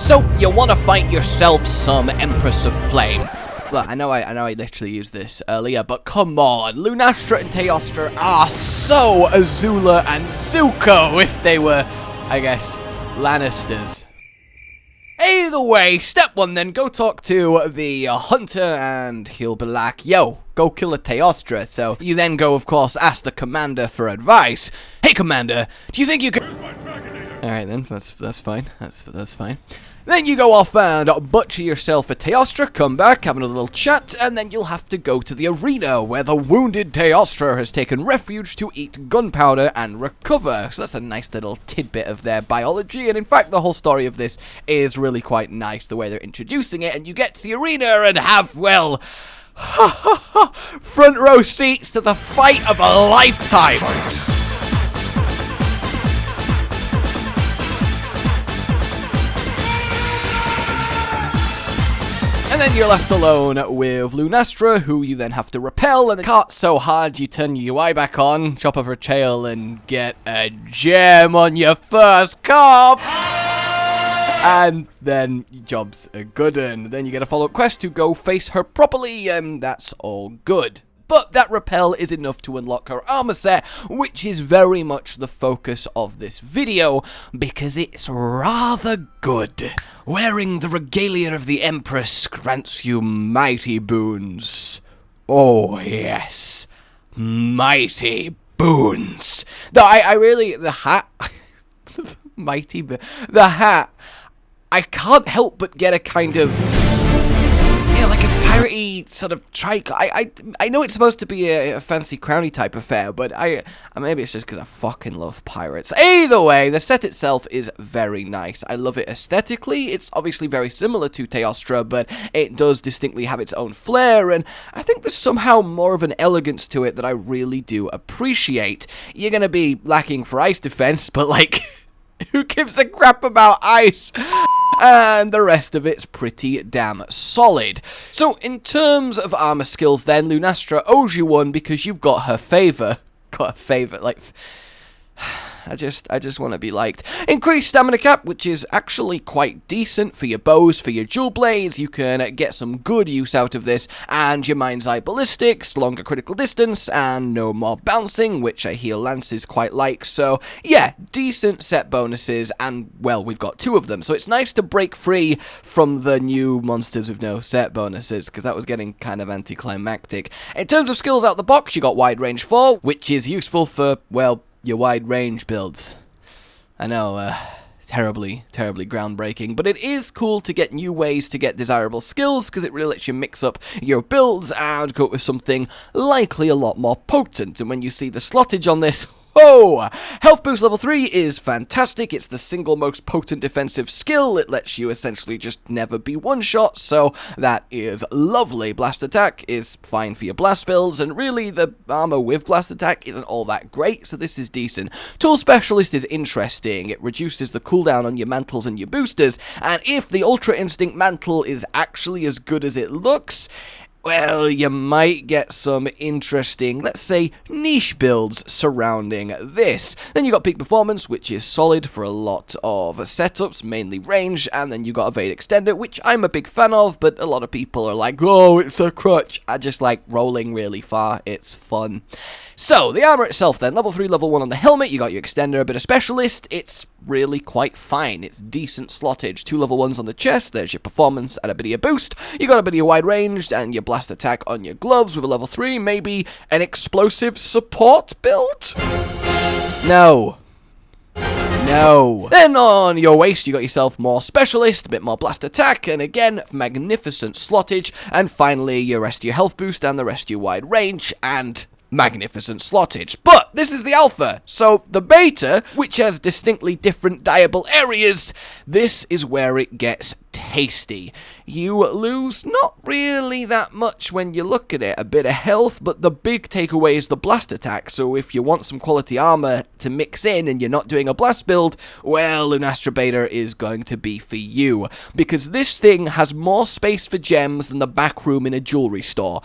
So, you want to fight yourself some Empress of Flame. Look, I know I literally used this earlier, but come on, Lunastra and Teostra are so Azula and Zuko if they were, I guess, Lannisters. Either way, step one then, go talk to the hunter and he'll be like, yo, go kill a Teostra. So you then go, of course, ask the commander for advice. Hey commander, do you think you can... Alright then, that's fine, that's fine. Then you go off and butcher yourself a Teostra, come back, have another little chat, and then you'll have to go to the arena where the wounded Teostra has taken refuge to eat gunpowder and recover. So that's a nice little tidbit of their biology, and in fact the whole story of this is really quite nice, the way they're introducing it, and you get to the arena and have, well, front row seats to the fight of a lifetime. And then you're left alone with Lunastra, who you then have to repel, and the cart's so hard you turn your UI back on, chop off her tail, and get a gem on your first carp! And then your job's a good one. Then you get a follow-up quest to go face her properly, and that's all good. But that repel is enough to unlock her armor set, which is very much the focus of this video, because it's rather good. Wearing the regalia of the Empress grants you mighty boons. Oh yes, mighty boons. Though I really, the hat, the hat, I can't help but get a kind of, you know, like a piratey sort of trike. I know it's supposed to be a fancy crowny type affair, but maybe it's just because I fucking love pirates. Either way, the set itself is very nice. I love it aesthetically. It's obviously very similar to Teostra, but it does distinctly have its own flair, and I think there's somehow more of an elegance to it that I really do appreciate. You're gonna be lacking for ice defense, but like, who gives a crap about ice? And the rest of it's pretty damn solid. So in terms of armor skills then, Lunastra owes you one because you've got her favor. Got her favor, like... I just want to be liked. Increased stamina cap, which is actually quite decent for your bows, for your dual blades. You can get some good use out of this, and your mind's eye ballistics, longer critical distance, and no more bouncing, which I hear lances quite like. So yeah, decent set bonuses, and well, we've got two of them, so it's nice to break free from the new monsters with no set bonuses, because that was getting kind of anticlimactic. In terms of skills out the box, you got wide range 4, which is useful for, well, your wide range builds. I know, terribly groundbreaking, but it is cool to get new ways to get desirable skills, because it really lets you mix up your builds and go up with something likely a lot more potent. And when you see the slottage on this, oh! Health boost level 3 is fantastic. It's the single most potent defensive skill. It lets you essentially just never be one-shot, so that is lovely. Blast attack is fine for your blast builds, and really the armor with blast attack isn't all that great, so this is decent. Tool specialist is interesting. It reduces the cooldown on your mantles and your boosters, and if the Ultra Instinct mantle is actually as good as it looks, well, you might get some interesting, let's say, niche builds surrounding this. Then you got peak performance, which is solid for a lot of setups, mainly range, and then you got evade extender, which I'm a big fan of, but a lot of people are like, oh, it's a crutch. I just like rolling really far. It's fun. So, the armor itself then, level 3, level 1 on the helmet, you got your extender, a bit of specialist, it's really quite fine, it's decent slottage. 2 level 1s on the chest, there's your performance and a bit of your boost, you got a bit of your wide range and your blast attack on your gloves with a level 3, maybe an explosive support build? No. No. Then on your waist, you got yourself more specialist, a bit more blast attack, and again, magnificent slottage, and finally, your rest of your health boost and the rest of your wide range, and magnificent slottage. But this is the alpha, so the beta, which has distinctly different diable areas, this is where it gets tasty. You lose not really that much when you look at it, a bit of health, but the big takeaway is the blast attack, so if you want some quality armor to mix in and you're not doing a blast build, well, Lunastra Beta is going to be for you, because this thing has more space for gems than the back room in a jewelry store.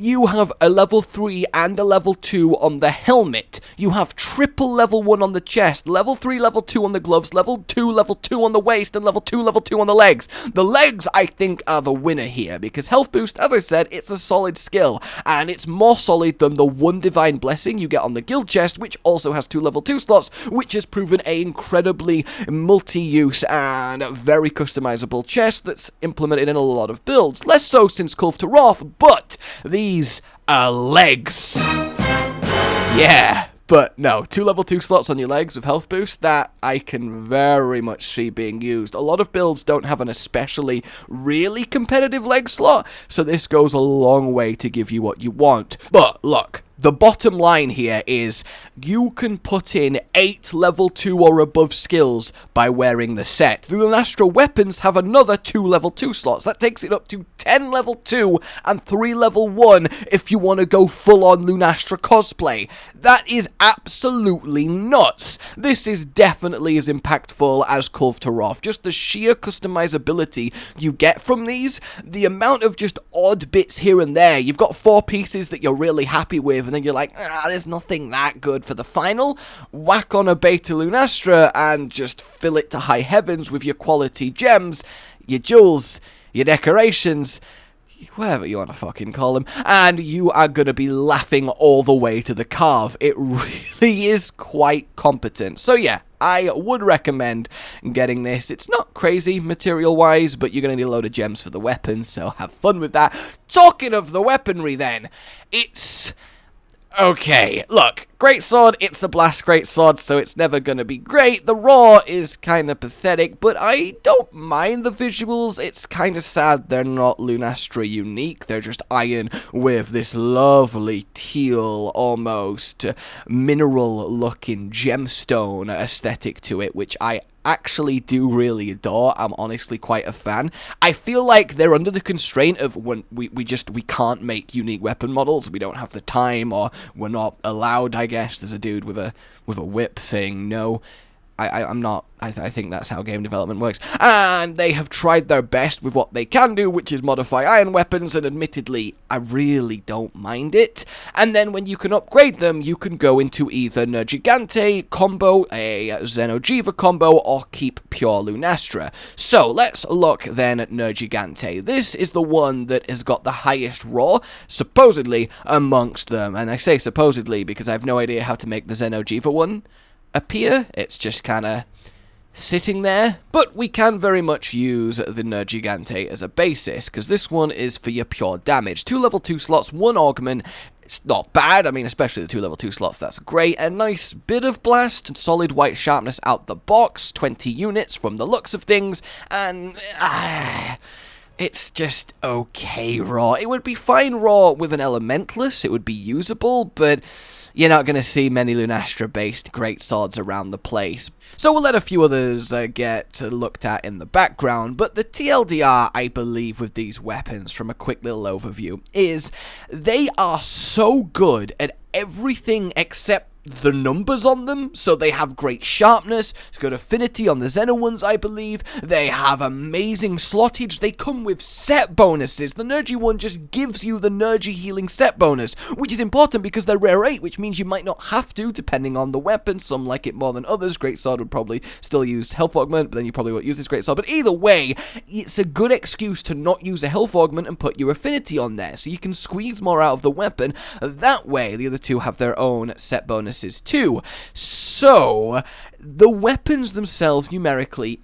You have a level 3 and a level 2 on the helmet. You have triple level 1 on the chest, level 3, level 2 on the gloves, level 2 on the waist, and level 2 on the legs. The legs, I think, are the winner here, because health boost, as I said, it's a solid skill, and it's more solid than the one divine blessing you get on the guild chest, which also has 2 level 2 slots, which has proven an incredibly multi-use and very customizable chest that's implemented in a lot of builds. Less so since Kulve Taroth, but these are legs. Yeah. But no, 2 level 2 slots on your legs with health boost, that I can very much see being used. A lot of builds don't have an especially really competitive leg slot, so this goes a long way to give you what you want. But look, the bottom line here is you can put in 8 level 2 or above skills by wearing the set. The Lunastra weapons have another 2 level 2 slots. That takes it up to 10 level 2 and 3 level 1 if you want to go full on Lunastra cosplay. That is absolutely nuts. This is definitely as impactful as Kulve Taroth. Just the sheer customizability you get from these, the amount of just odd bits here and there. You've got 4 pieces that you're really happy with, and then you're like, there's nothing that good for the final. Whack on a beta Lunastra and just fill it to high heavens with your quality gems, your jewels, your decorations, whatever you want to fucking call them, and you are going to be laughing all the way to the carve. It really is quite competent. So yeah, I would recommend getting this. It's not crazy material-wise, but you're going to need a load of gems for the weapons, so have fun with that. Talking of the weaponry then, it's... okay, look, greatsword, it's a blast greatsword, so it's never gonna be great. The raw is kinda pathetic, but I don't mind the visuals. It's kinda sad they're not Lunastra unique. They're just iron with this lovely teal, almost mineral-looking gemstone aesthetic to it, which I actually do really adore. I'm honestly quite a fan. I feel like they're under the constraint of when we can't make unique weapon models. We don't have the time, or we're not allowed, I guess. There's a dude with a whip saying no. I'm not. I think that's how game development works. And they have tried their best with what they can do, which is modify iron weapons, and admittedly, I really don't mind it. And then when you can upgrade them, you can go into either Nergigante combo, a Xeno'jiiva combo, or keep pure Lunastra. So let's look then at Nergigante. This is the one that has got the highest raw, supposedly, amongst them. And I say supposedly because I have no idea how to make the Xeno'jiiva one appear. It's just kind of sitting there, but we can very much use the Nergigante as a basis, because this one is for your pure damage. 2 level 2 slots, 1 augment. It's not bad. I mean, especially the 2 level 2 slots, that's great. A nice bit of blast and solid white sharpness out the box, 20 units from the looks of things, and it's just okay raw. It would be fine raw with an elementalist, it would be usable, but you're not going to see many Lunastra-based greatswords around the place. So we'll let a few others get looked at in the background, but the TLDR, I believe, with these weapons, from a quick little overview, is they are so good at everything except the numbers on them. So they have great sharpness, it's good affinity on the Xeno ones, I believe. They have amazing slottage. They come with set bonuses. The Nergi one just gives you the Nergi healing set bonus, which is important because they're rare 8, which means you might not have to, depending on the weapon. Some like it more than others. Greatsword would probably still use health augment, but then you probably won't use this greatsword. But either way, it's a good excuse to not use a health augment and put your affinity on there, so you can squeeze more out of the weapon. That way, the other two have their own set bonuses too. So the weapons themselves numerically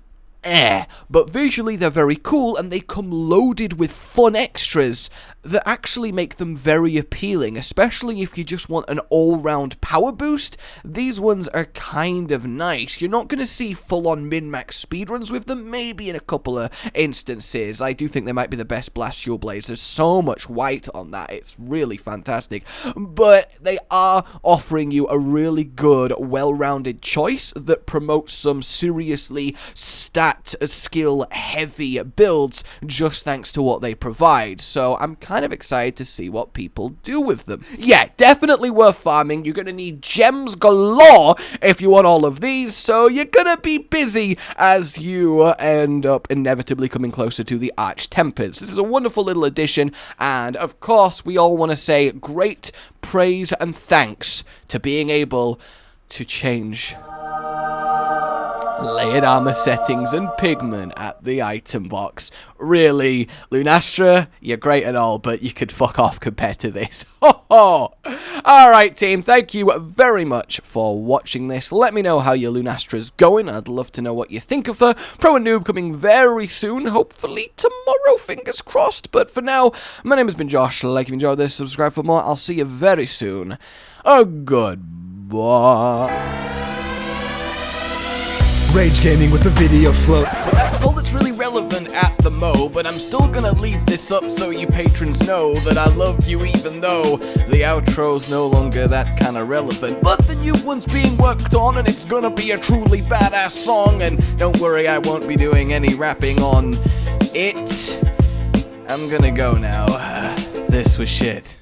but visually they're very cool, and they come loaded with fun extras that actually make them very appealing, especially if you just want an all-round power boost. These ones are kind of nice. You're not going to see full-on min-max speedruns with them, maybe in a couple of instances. I do think they might be the best blast shield blades. There's so much white on that, it's really fantastic. But they are offering you a really good, well-rounded choice that promotes some seriously stat stat skill heavy builds just thanks to what they provide. So I'm kind of excited to see what people do with them. Yeah, definitely worth farming. You're going to need gems galore if you want all of these, so you're going to be busy as you end up inevitably coming closer to the Arch-Tempest. This is a wonderful little addition, and of course we all want to say great praise and thanks to being able to change layered armor settings and pigment at the item box. Really, Lunastra, you're great and all, but you could fuck off compared to this. Ho ho! Alright team, thank you very much for watching this. Let me know how your Lunastra's going. I'd love to know what you think of her. Pro and Noob coming very soon, hopefully tomorrow, fingers crossed. But for now, my name has been Josh. Like if you enjoyed this, subscribe for more. I'll see you very soon. Goodbye. Rage Gaming with the video float. But that's all that's really relevant at the mo, but I'm still gonna leave this up so you patrons know that I love you even though the outro's no longer that kind of relevant. But the new one's being worked on and it's gonna be a truly badass song, and don't worry, I won't be doing any rapping on it. I'm gonna go now. This was shit.